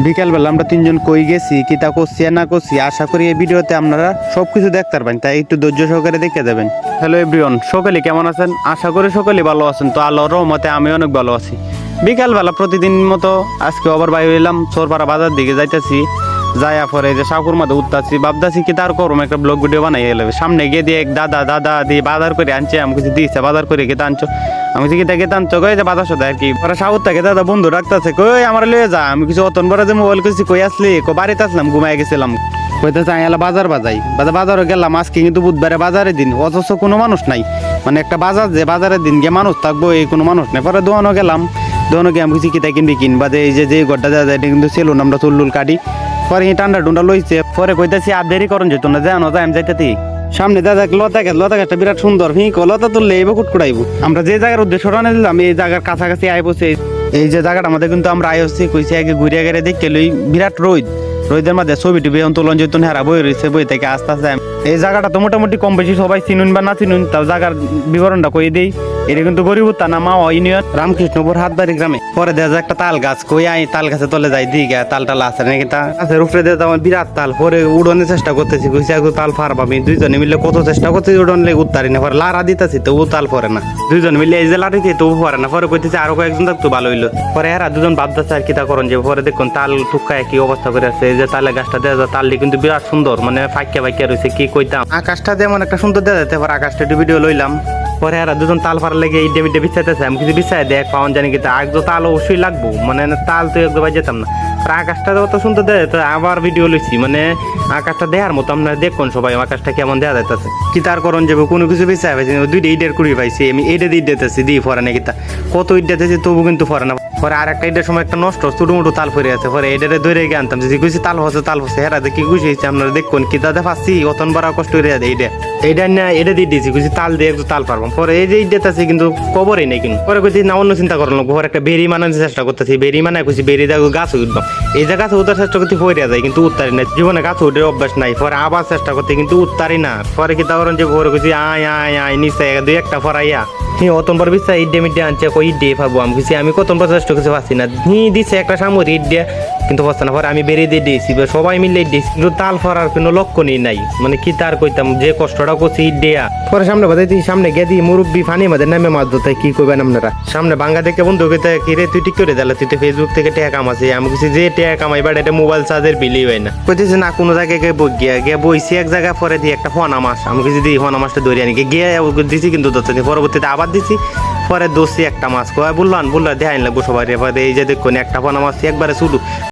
বিকালবেলা আমরা তিনজন কই গেছি কিতা করছি আর না করছি আশা করি এই ভিডিওতে আপনারা সবকিছু দেখতে পারবেন, তাই একটু ধৈর্য সহকারে দেখে যাবেন। হ্যালো এভরিওয়ান, সকলে কেমন আছেন? আশা করি সকলে ভালো আছেন। তো আল্লাহর রহমতে আমি অনেক ভালো আছি। বিকালবেলা প্রতিদিন মতো আজকে আবার বাইরে হইলাম, চোরপাড়া বাজার দিকে যাইতেছি। যাইয়া পরে যে সাকুর মধ্যে উঠতেছি, ভাবতেছি কি তার করম একটা ব্লগ ভিডিও বানাই এলে। সামনে গিয়ে দিয়ে এক দাদা দিয়ে বাজার করে আনছে, আমি কিছু দিয়েছে বাজার করে গেতে আনছো। আমি কি তাকে টানছো কই যে বাজার সাথে আর কি ওরা সাউথ থেকে দাদা বন্ধু ডাকতেছে, কই আমার লয়ে যা। আমি কিছু অতন বড় যে মোবাইল করছি, কই আসলি? বাড়িতে আসলাম, ঘুমাই গেছিলাম। কইতেছে আইলা বাজার বাজারে গেলাম। আজকে কিন্তু বুধবারে বাজারের দিন, অথচ কোনো মানুষ নাই। মানে একটা বাজার যে বাজারের দিন গিয়ে মানুষ থাকবো এই কোনো মানুষ নেই। পরে দোকানও গেলাম, দোকানও গিয়ে আমি কিছু কিতা কিনবি কিনবা যে এই যে ঘরটা দেওয়া যায় এটা কিন্তু সেলুন, আমরা চুল কাটি। পরে টান্ডা টুন্ডা লইছে, পরে কইতেছি আর দেরি করুন যেত না, জানো যাই আমি যাইতে সামনে দাদা লতা গাছটা বিরাট সুন্দর, লতা তুললে এই কুটকুড়াইব। আমরা যে জায়গার উদ্দেশ্য রানে দিলাম এই জায়গার কাছাকাছি আই বসে। এই যে জায়গাটা আমাদের কিন্তু আমরা আই হচ্ছি কইছি আগে ঘুরে গেড়ে দেখতে লই, বিরাট রোদের মধ্যে ছবি টবি তুলন যেত হেরা বই রয়েছে, বই থেকে আস্তে আস্তে এই জায়গাটা তো মোটামুটি কম বেশি সবাই চিনুন বা না চিনুন, তাও জায়গার বিবরণটা কই দেই। এটা কিন্তু গরিবুত্তা না মা ইউনিয়ন রামকৃষ্ণপুর হাতবাড়ি গ্রামে। পরে দেখা যায় একটা তাল গাছ, কই আই তাল গাছে তলে যাই দিঘা তাল আছে নাকি তা গাছের উপরে দিয়ে আমার বিরাট তাল। পরে উড়নের চেষ্টা করতেছি, কইছি আগে তাল ফারবা। আমি দুইজনে মিলে কত চেষ্টা করতেছি উড়ন লেগে উত্তারি না, পরে লারা দিতেছি তবু তাল পরে না। দুইজন মিলে এই যে লাড়িতে তবু পরে না। পরে কইতেছি আরো কয়েকজন থাকতো ভালো হইলো। পরে এরা দুজন ভাবতেছে আর কিতা করেন যে। পরে দেখুন তাল টুকায় কি অবস্থা করে আছে। এই যে তালের গাছটা দেওয়া যায়, তালটি কিন্তু বিরাট সুন্দর, মানে ফাঁকিয়া রয়েছে। কি কইতাম, আকাশটা যেমন একটা সুন্দর দেওয়া যেতে। পরে আকাশটা একটু ভিডিও লইলাম। পরে এরা দুজন তাল ফার লেগে ইডে মিডে বিছাইতেছে। আমি কিছু বিছাই দেখ পাওয়ান জানি কিন্তু আগ তো তাল অবশ্যই লাগবো, মানে তাল তো একদম যেতাম না। আকাশটা অত সুন্দর দেওয়া যেত, আবার ভিডিও লইছি। মানে আকাশটা দেওয়ার মতো আপনারা দেখুন সবাই আকাশটা কেমন দেওয়া যাইতেছে। কি তার করণ যাবো, কোনো কিছু বিছাই পাইছি দুইটা ইডের কুড়ি পাইছি। আমি এইটা দিয়ে দিতেছি দিয়ে ফরে নাকি তা কত ইট দিতেছি তবু কিন্তু ফরে না। পরে আর একটা ইডের সময় একটা নষ্ট ছোটো মোটো তাল ফরে আছে। পরে এটারে ধরে গিয়ে আনতাম যে কইছি তাল হচ্ছে হেরা দেখি খুশি হয়েছে। আপনারা দেখুন কি দাদা পাচ্ছি অতন বড় কষ্ট করে এইটা না এটা দিয়ে দিয়েছি কইছি তাল দিয়ে একটু তাল পারবো। পরে এই যে ইট আছে কিন্তু কবরই নেই কিন্তু। পরে কইছি না অন্য চিন্তা করলাম, ঘর একটা বেরি মানানোর চেষ্টা করতেছি। বেরি মানায় কইছি বেরি দেখো গাছ উঠবাম। এই যে গাছে উঠার চেষ্টা করতে ফরিয়া যায় কিন্তু উত্তারি না, জীবনে গাছ উঠে অভ্যাস নাই। পরে আবার চেষ্টা করতে কিন্তু উত্তারি না। পরে কি তাকরেন যে ঘরে কইছি আয় নিচে দুই একটা ফরাইয়া অতনবার বিশ্বাস ইডে মিডে আনছে, কই ইডে পাবো। আমি কিছু আমি কতবার চেষ্টা করতে পারছি না। দিচ্ছে একটা সামরি ইট দিয়ে কিন্তু পারছে না। পরে আমি বেরিয়ে দিয়ে দিয়েছি, সবাই মিলে দিয়েছি কিন্তু তাল ফরার কোনো লক্ষণই নাই। মানে কি তার কইতাম যে কষ্টটা করছি ইট দেয়া। পরে সামনে বাজাইছি, সামনে গিয়ে দিই মুরব্বী ফানি মাঝে নামে মাছ ধরতে। কি করবেন আপনারা? সামনে বাঙ্গা দেখে বন্ধু কইতে কি রে তুই ঠিক করে দিলে, তুই তো ফেসবুক থেকে টাকা কামাছি। আমি কিছু যে টাকা কামাই বাট এটা মোবাইল চার্জের বিলি হয় না। কইতেছি না কোনো জায়গায় গিয়ে বইছি এক জায়গায়। পরে দিয়ে একটা ফোনা মাছ, আমি কিছু দিই ফোনা মাছটা ধরে আনি গিয়ে দিছি কিন্তু ধরতে। পরবর্তীতে আবার দিছি, পরে দোষী একটা মাছ কয় বললাম দেখাইন লাগবো সবাই। এই যে দেখুন একটা ফোনা মাছ একবারে শুরু